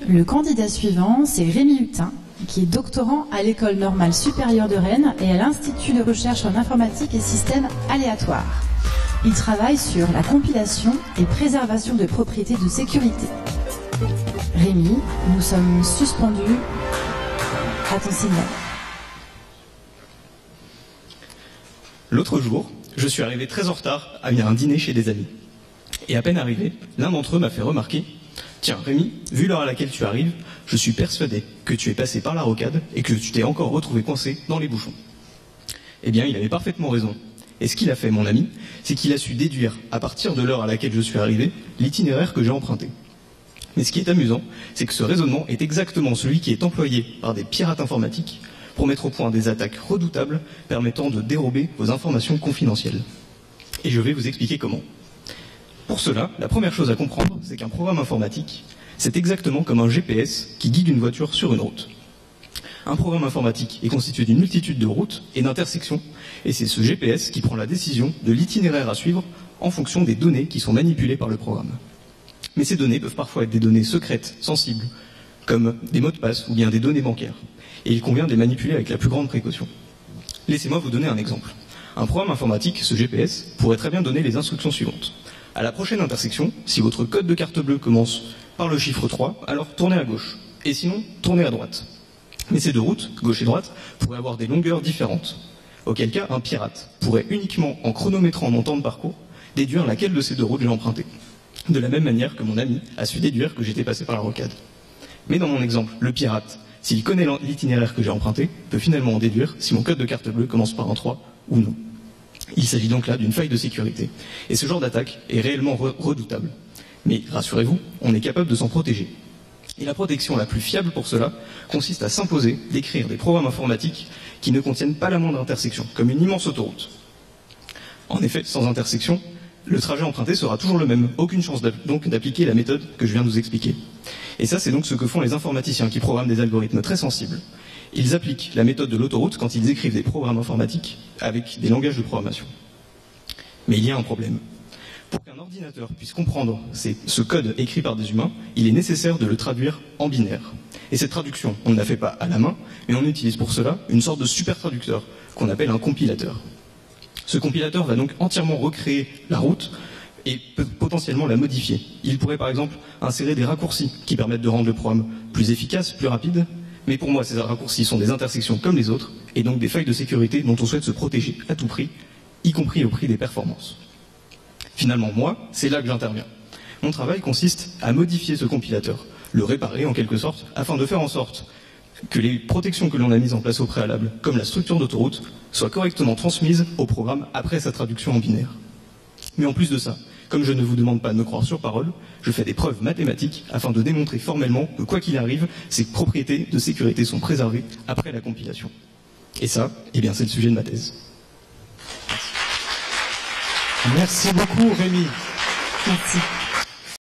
Le candidat suivant, c'est Rémi Hutin, qui est doctorant à l'École normale supérieure de Rennes et à l'Institut de recherche en informatique et systèmes aléatoires. Il travaille sur la compilation et préservation de propriétés de sécurité. Rémi, nous sommes suspendus à ton signal. L'autre jour, je suis arrivé très en retard à un dîner chez des amis. Et à peine arrivé, l'un d'entre eux m'a fait remarquer « Tiens, Rémi, vu l'heure à laquelle tu arrives, je suis persuadé que tu es passé par la rocade et que tu t'es encore retrouvé coincé dans les bouchons. » Eh bien, il avait parfaitement raison. Et ce qu'il a fait, mon ami, c'est qu'il a su déduire, à partir de l'heure à laquelle je suis arrivé, l'itinéraire que j'ai emprunté. Mais ce qui est amusant, c'est que ce raisonnement est exactement celui qui est employé par des pirates informatiques pour mettre au point des attaques redoutables permettant de dérober vos informations confidentielles. Et je vais vous expliquer comment. Pour cela, la première chose à comprendre, c'est qu'un programme informatique, c'est exactement comme un GPS qui guide une voiture sur une route. Un programme informatique est constitué d'une multitude de routes et d'intersections, et c'est ce GPS qui prend la décision de l'itinéraire à suivre en fonction des données qui sont manipulées par le programme. Mais ces données peuvent parfois être des données secrètes, sensibles, comme des mots de passe ou bien des données bancaires, et il convient de les manipuler avec la plus grande précaution. Laissez-moi vous donner un exemple. Un programme informatique, ce GPS, pourrait très bien donner les instructions suivantes. À la prochaine intersection, si votre code de carte bleue commence par le chiffre 3, alors tournez à gauche, et sinon, tournez à droite. Mais ces deux routes, gauche et droite, pourraient avoir des longueurs différentes. Auquel cas, un pirate pourrait uniquement, en chronométrant mon temps de parcours, déduire laquelle de ces deux routes j'ai emprunté. De la même manière que mon ami a su déduire que j'étais passé par la rocade. Mais dans mon exemple, le pirate, s'il connaît l'itinéraire que j'ai emprunté, peut finalement en déduire si mon code de carte bleue commence par un 3 ou non. Il s'agit donc là d'une faille de sécurité. Et ce genre d'attaque est réellement redoutable. Mais rassurez-vous, on est capable de s'en protéger. Et la protection la plus fiable pour cela consiste à s'imposer d'écrire des programmes informatiques qui ne contiennent pas la moindre intersection, comme une immense autoroute. En effet, sans intersection, le trajet emprunté sera toujours le même. Aucune chance donc d'appliquer la méthode que je viens de vous expliquer. Et ça, c'est donc ce que font les informaticiens qui programment des algorithmes très sensibles. Ils appliquent la méthode de l'autoroute quand ils écrivent des programmes informatiques avec des langages de programmation. Mais il y a un problème. Pour qu'un ordinateur puisse comprendre ce code écrit par des humains, il est nécessaire de le traduire en binaire. Et cette traduction, on ne la fait pas à la main, mais on utilise pour cela une sorte de super traducteur qu'on appelle un compilateur. Ce compilateur va donc entièrement recréer la route et peut potentiellement la modifier. Il pourrait par exemple insérer des raccourcis qui permettent de rendre le programme plus efficace, plus rapide. Mais pour moi, ces raccourcis sont des intersections comme les autres, et donc des failles de sécurité dont on souhaite se protéger à tout prix, y compris au prix des performances. Finalement, moi, c'est là que j'interviens. Mon travail consiste à modifier ce compilateur, le réparer en quelque sorte, afin de faire en sorte que les protections que l'on a mises en place au préalable, comme la structure d'autoroute, soient correctement transmises au programme après sa traduction en binaire. Mais en plus de ça, comme je ne vous demande pas de me croire sur parole, je fais des preuves mathématiques afin de démontrer formellement que quoi qu'il arrive, ces propriétés de sécurité sont préservées après la compilation. Et ça, eh bien, c'est le sujet de ma thèse. Merci beaucoup, Rémi. Merci.